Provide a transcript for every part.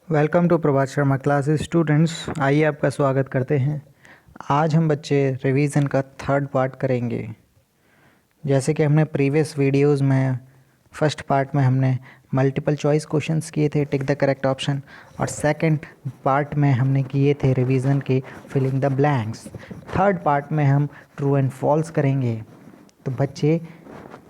Welcome to Prabhat Sharma classes students. आइए आपका स्वागत करते हैं। आज हम बच्चे रिवीजन का थर्ड पार्ट करेंगे। जैसे कि हमने प्रीवियस वीडियोस में फर्स्ट पार्ट में हमने मल्टीपल चॉइस क्वेश्चंस किए थे, टिक द करेक्ट ऑप्शन, और सेकंड पार्ट में हमने किए थे रिवीजन के filling the blanks. Third part में हम ट्रू एंड फॉल्स करेंगे। तो बच्चे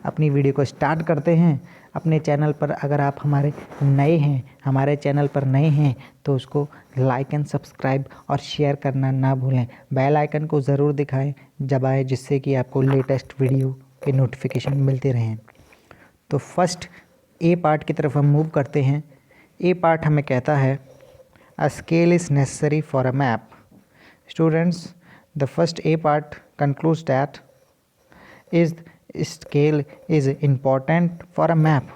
अपनी वीडियो को स्टार्ट करते हैं। अपने चैनल पर अगर आप हमारे चैनल पर नए हैं तो उसको लाइक एंड सब्सक्राइब और शेयर करना ना भूलें। बेल आइकन को ज़रूर दबाएं जिससे कि आपको लेटेस्ट वीडियो के नोटिफिकेशन मिलते रहें। तो फर्स्ट ए पार्ट की तरफ हम मूव करते हैं। ए पार्ट हमें कहता है a scale is necessary for a map. Students, the first A part concludes that is scale is important for a map.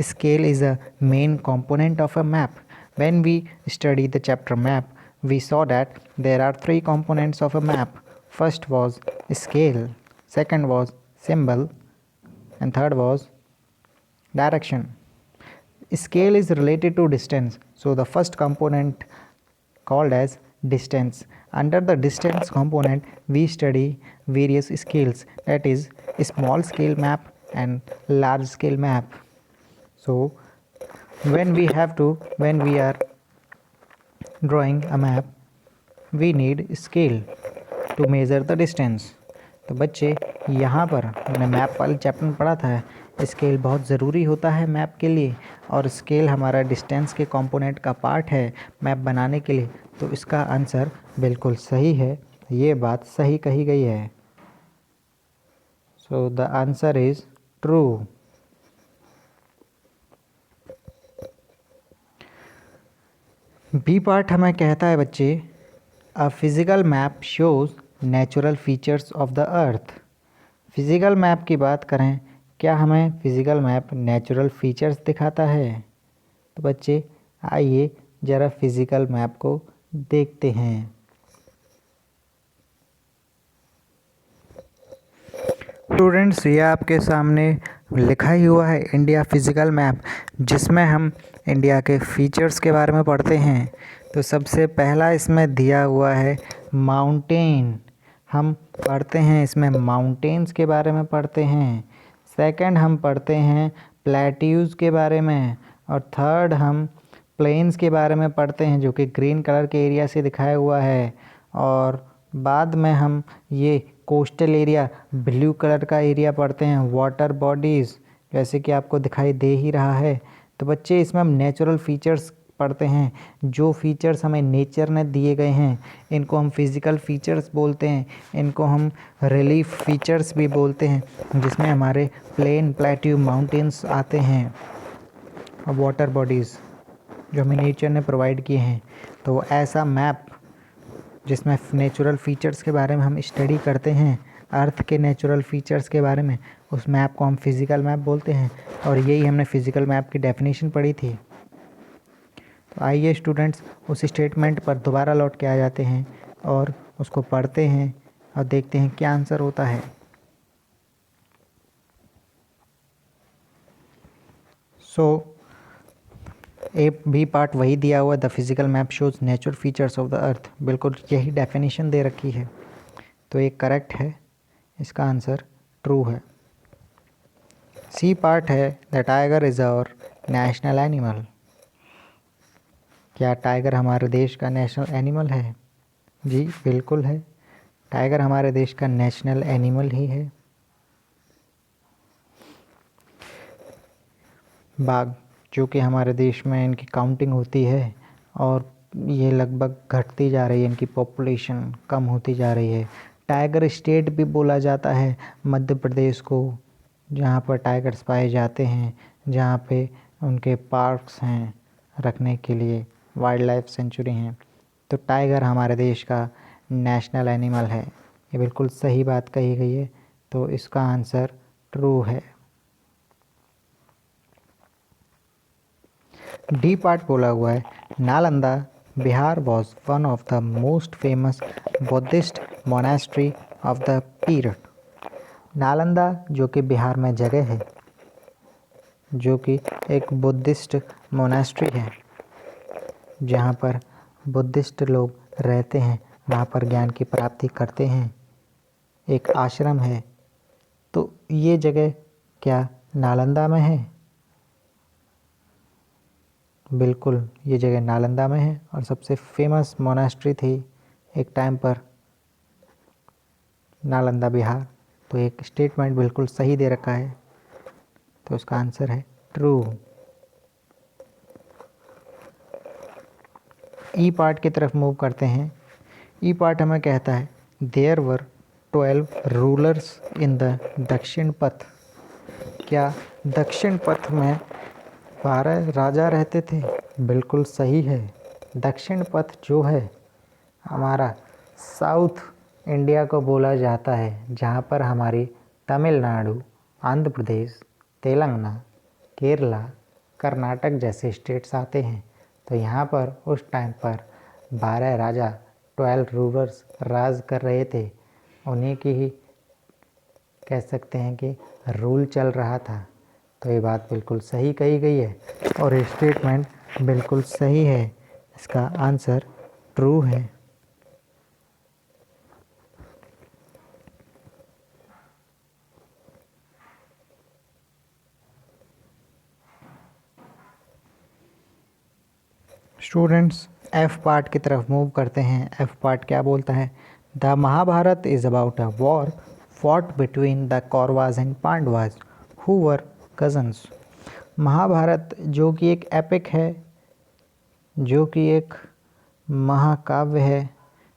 Scale is a main component of a map. When we study the chapter map, we saw that there are three components of a map. First was scale, second was symbol, and third was direction. Scale is related to distance, so the first component called as distance. Under the distance component, we study various scales, that is small scale map and large scale map. So when we are drawing a map, we need scale to measure the distance. तो बच्चे यहाँ पर हमने map वाले chapter में पढ़ा था, scale बहुत ज़रूरी होता है मैप के लिए, और स्केल हमारा डिस्टेंस के कंपोनेंट का पार्ट है मैप बनाने के लिए। तो इसका आंसर बिल्कुल सही है, ये बात सही कही गई है। So the answer is true. B part हमें कहता है बच्चे a physical map shows natural features of the earth. Physical map की बात करें, क्या हमें फिज़िकल मैप नेचुरल फीचर्स दिखाता है? तो बच्चे आइए ज़रा फिज़िकल मैप को देखते हैं। स्टूडेंट्स, ये आपके सामने लिखा ही हुआ है इंडिया फिज़िकल मैप, जिसमें हम इंडिया के फीचर्स के बारे में पढ़ते हैं। तो सबसे पहला इसमें दिया हुआ है माउंटेन। हम पढ़ते हैं इसमें माउंटेन्स के बारे में पढ़ते हैं। सेकंड हम पढ़ते हैं प्लेट्यूज़ के बारे में, और थर्ड हम प्लेन्स के बारे में पढ़ते हैं जो कि ग्रीन कलर के एरिया से दिखाया हुआ है, और बाद में हम ये कोस्टल एरिया ब्लू कलर का एरिया पढ़ते हैं, वाटर बॉडीज़ जैसे कि आपको दिखाई दे ही रहा है। तो बच्चे इसमें हम नेचुरल फीचर्स पढ़ते हैं। जो फीचर्स हमें नेचर ने दिए गए हैं इनको हम फिज़िकल फीचर्स बोलते हैं, इनको हम रिलीफ फीचर्स भी बोलते हैं, जिसमें हमारे प्लेन, प्लेट्यू, माउंटेन्स आते हैं और वाटर बॉडीज़ जो हमें नेचर ने प्रोवाइड किए हैं। तो ऐसा मैप जिसमें नेचुरल फीचर्स के बारे में हम स्टडी करते हैं, अर्थ के नेचुरल फीचर्स के बारे में, उस मैप को हम फिज़िकल मैप बोलते हैं, और यही हमने फिज़िकल मैप की डेफिनेशन पढ़ी थी। तो आइए स्टूडेंट्स उस स्टेटमेंट पर दोबारा लौट के आ जाते हैं और उसको पढ़ते हैं और देखते हैं क्या आंसर होता है। ए बी पार्ट वही दिया हुआ है, the physical map shows natural features of the अर्थ, बिल्कुल यही डेफिनेशन दे रखी है। तो ये करेक्ट है, इसका आंसर ट्रू है। सी पार्ट है the tiger is our national animal. क्या टाइगर हमारे देश का नेशनल एनिमल है? जी बिल्कुल है, टाइगर हमारे देश का नेशनल एनिमल ही है। बाघ, जो कि हमारे देश में इनकी काउंटिंग होती है और ये लगभग घटती जा रही है, इनकी पॉपुलेशन कम होती जा रही है। टाइगर स्टेट भी बोला जाता है मध्य प्रदेश को, जहाँ पर टाइगर्स पाए जाते हैं, जहाँ पे उनके पार्क्स हैं रखने के लिए, वाइल्ड लाइफ सेंचुरी हैं। तो टाइगर हमारे देश का नेशनल एनिमल है, ये बिल्कुल सही बात कही गई है। तो इसका आंसर ट्रू है। डी पार्ट बोला हुआ है Nalanda Bihar was one of the most famous Buddhist monastery of the period. Nalanda जो कि बिहार में जगह है, जो कि एक बुद्धिस्ट मोनेस्ट्री है, जहाँ पर बुद्धिस्ट लोग रहते हैं, वहाँ पर ज्ञान की प्राप्ति करते हैं, एक आश्रम है। तो ये जगह क्या नालंदा में है? बिल्कुल, ये जगह नालंदा में है और सबसे फेमस मोनास्ट्री थी एक टाइम पर नालंदा बिहार। तो एक स्टेटमेंट बिल्कुल सही दे रखा है, तो उसका आंसर है ट्रू। ई पार्ट की तरफ मूव करते हैं। ई पार्ट हमें कहता है there were 12 rulers in the Dakshin Path. क्या दक्षिण पथ में 12 राजा रहते थे? बिल्कुल सही है। दक्षिण पथ जो है हमारा साउथ इंडिया को बोला जाता है, जहाँ पर हमारी तमिलनाडु, आंध्र प्रदेश, तेलंगाना, केरला, कर्नाटक जैसे स्टेट्स आते हैं। तो यहाँ पर उस टाइम पर 12 राजा 12 रूलर्स राज कर रहे थे। उन्हीं की ही कह सकते हैं कि रूल चल रहा था। तो ये बात बिल्कुल सही कही गई है और ये स्टेटमेंट बिल्कुल सही है। इसका आंसर ट्रू है। स्टूडेंट्स, एफ पार्ट की तरफ मूव करते हैं। एफ पार्ट क्या बोलता है? The Mahabharata is about a war fought between the Kauravas and Pandavas who were cousins. Mahabharata जो कि एक एपिक है, जो कि एक महाकाव्य है,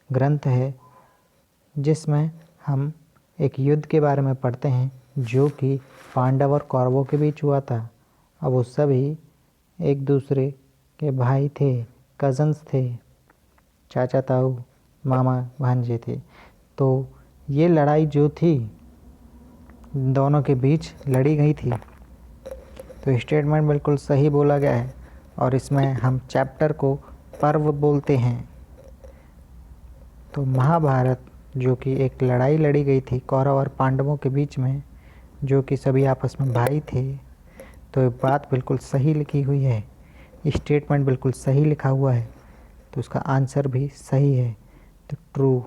ग्रंथ है, जिसमें हम एक युद्ध के बारे में पढ़ते हैं जो कि पांडव और कौरवों के बीच हुआ था। अब वो सभी एक दूसरे के भाई थे, कज़न्स थे, चाचा ताऊ, मामा भांजे थे। तो ये लड़ाई जो थी दोनों के बीच लड़ी गई थी। तो स्टेटमेंट बिल्कुल सही बोला गया है और इसमें हम चैप्टर को पर्व बोलते हैं। तो महाभारत जो कि एक लड़ाई लड़ी गई थी कौरव और पांडवों के बीच में, जो कि सभी आपस में भाई थे। तो ये बात बिल्कुल सही लिखी हुई है, स्टेटमेंट बिल्कुल सही लिखा हुआ है, तो उसका आंसर भी सही है, तो ट्रू।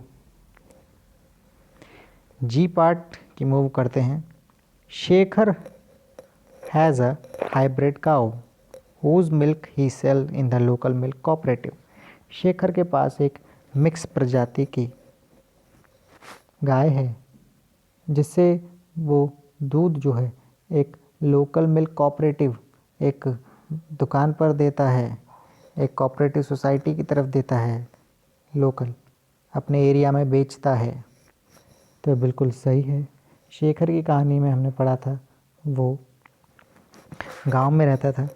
जी पार्ट की मूव करते हैं। Shekhar has a hybrid cow whose milk he sell in the local milk cooperative. Shekhar के पास एक मिक्स प्रजाति की गाय है, जिससे वो दूध जो है एक लोकल मिल्क कोऑपरेटिव, एक दुकान पर देता है, एक कोऑपरेटिव सोसाइटी की तरफ देता है, लोकल अपने एरिया में बेचता है। तो बिल्कुल सही है। शेखर की कहानी में हमने पढ़ा था, वो गांव में रहता था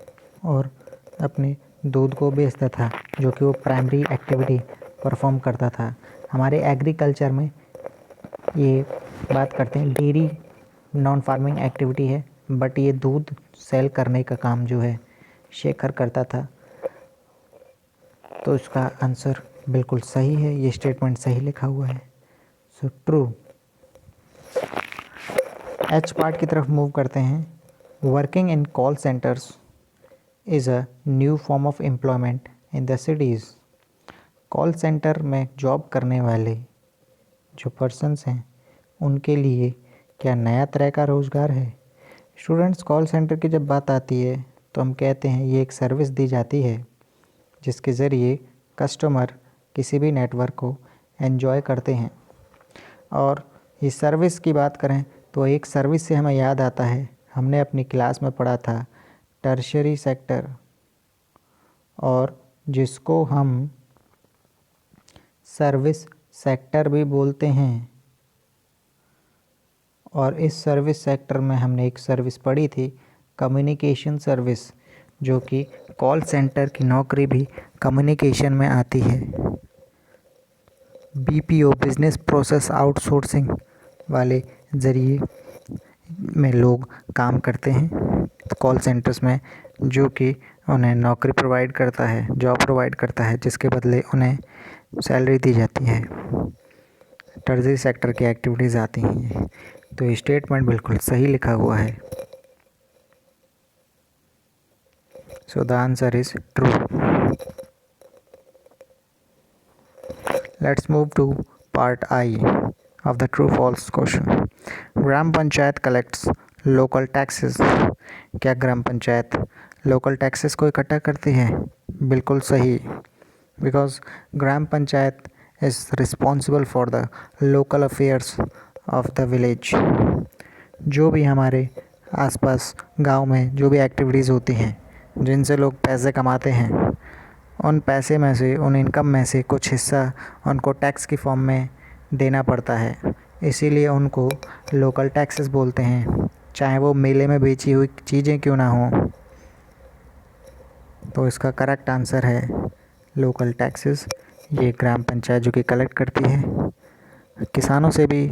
और अपने दूध को बेचता था, जो कि वो प्राइमरी एक्टिविटी परफॉर्म करता था। हमारे एग्रीकल्चर में ये बात करते हैं डेयरी नॉन फार्मिंग एक्टिविटी है, बट ये दूध सेल करने का काम जो है शेखर करता था। तो इसका आंसर बिल्कुल सही है, ये स्टेटमेंट सही लिखा हुआ है, सो ट्रू। एच पार्ट की तरफ मूव करते हैं। Working in call centres is a new form of employment in the cities. Call centre में जॉब करने वाले जो पर्सन्स हैं उनके लिए क्या नया तरह का रोज़गार है? स्टूडेंट्स, कॉल सेंटर की जब बात आती है तो हम कहते हैं ये एक सर्विस दी जाती है जिसके ज़रिए कस्टमर किसी भी नेटवर्क को एंजॉय करते हैं। और इस सर्विस की बात करें तो एक सर्विस से हमें याद आता है, हमने अपनी क्लास में पढ़ा था टर्शियरी सेक्टर, और जिसको हम सर्विस सेक्टर भी बोलते हैं। और इस सर्विस सेक्टर में हमने एक सर्विस पढ़ी थी कम्युनिकेशन सर्विस, जो कि कॉल सेंटर की नौकरी भी कम्युनिकेशन में आती है। बीपीओ बिजनेस प्रोसेस आउटसोर्सिंग वाले ज़रिए में लोग काम करते हैं कॉल सेंटर्स में, जो कि उन्हें नौकरी प्रोवाइड करता है, जॉब प्रोवाइड करता है, जिसके बदले उन्हें सैलरी दी जाती है। टर्शरी सेक्टर की एक्टिविटीज़ आती हैं। तो ये स्टेटमेंट बिल्कुल सही लिखा हुआ है, so the answer is true. Let's move to part I of the true false question. Gram panchayat collects local taxes. क्या ग्राम पंचायत लोकल टैक्सेस को इकट्ठा करती है? बिल्कुल सही, because gram panchayat is responsible for the local affairs of the village. जो भी हमारे आसपास गांव में जो भी एक्टिविटीज़ होती हैं जिनसे लोग पैसे कमाते हैं, उन पैसे में से, उन इनकम में से कुछ हिस्सा उनको टैक्स की फॉर्म में देना पड़ता है। इसीलिए उनको लोकल टैक्सेस बोलते हैं, चाहे वो मेले में बेची हुई चीज़ें क्यों ना हों। तो इसका करेक्ट आंसर है लोकल टैक्सेस। ये ग्राम पंचायत जो कि कलेक्ट करती है, किसानों से भी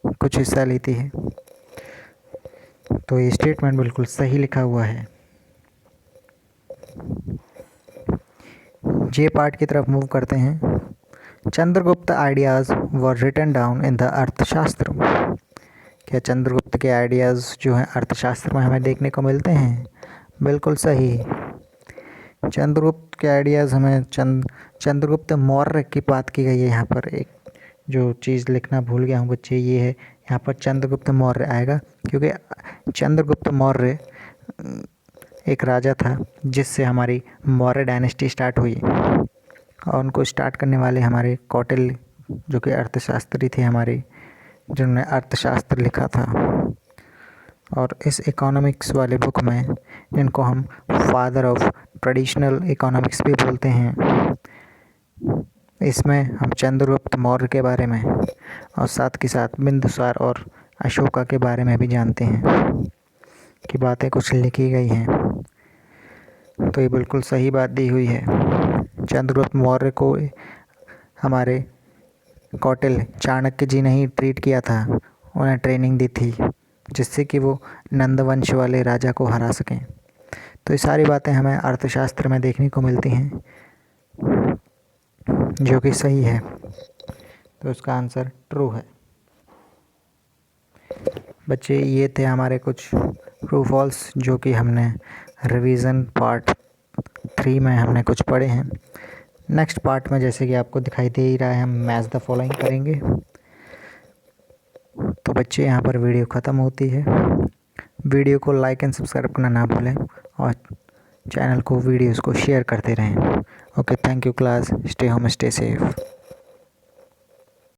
कुछ हिस्सा लेती है। तो ये स्टेटमेंट बिल्कुल सही लिखा हुआ है। जे पार्ट की तरफ मूव करते हैं। Chandragupta ideas were written down in the Arthashastra. क्या चंद्रगुप्त के आइडियाज़ जो हैं अर्थशास्त्र में हमें देखने को मिलते हैं? बिल्कुल सही। चंद्रगुप्त के आइडियाज़ हमें चंद्रगुप्त मौर्य की बात की गई है। यहाँ पर एक जो चीज़ लिखना भूल गया हूँ बच्चे, ये है यहाँ पर चंद्रगुप्त मौर्य आएगा, क्योंकि चंद्रगुप्त मौर्य एक राजा था जिससे हमारी मौर्य डायनेस्टी स्टार्ट हुई, और उनको स्टार्ट करने वाले हमारे कौटिल्य जो कि अर्थशास्त्री थे हमारे, जिन्होंने अर्थशास्त्र लिखा था। और इस इकोनॉमिक्स वाले बुक में जिनको हम फादर ऑफ ट्रेडिशनल इकोनॉमिक्स भी बोलते हैं, इसमें हम चंद्रगुप्त मौर्य के बारे में और साथ के साथ बिंदुसार और अशोका के बारे में भी जानते हैं कि बातें कुछ लिखी गई हैं। तो ये बिल्कुल सही बात दी हुई है। चंद्रगुप्त मौर्य को हमारे कौटिल्य चाणक्य जी ने ही ट्रीट किया था, उन्हें ट्रेनिंग दी थी जिससे कि वो नंदवंश वाले राजा को हरा सकें। तो ये सारी बातें हमें अर्थशास्त्र में देखने को मिलती हैं, जो कि सही है। तो इसका आंसर ट्रू है। बच्चे, ये थे हमारे कुछ ट्रू फॉल्स जो कि हमने रिवीजन पार्ट 3 में हमने कुछ पढ़े हैं। नेक्स्ट पार्ट में जैसे कि आपको दिखाई दे ही रहा है, हम मैच द फॉलोइंग करेंगे। तो बच्चे, यहाँ पर वीडियो ख़त्म होती है। वीडियो को लाइक एंड सब्सक्राइब करना ना भूलें और चैनल को, वीडियोस को शेयर करते रहें। Okay, thank you class. Stay home, stay safe.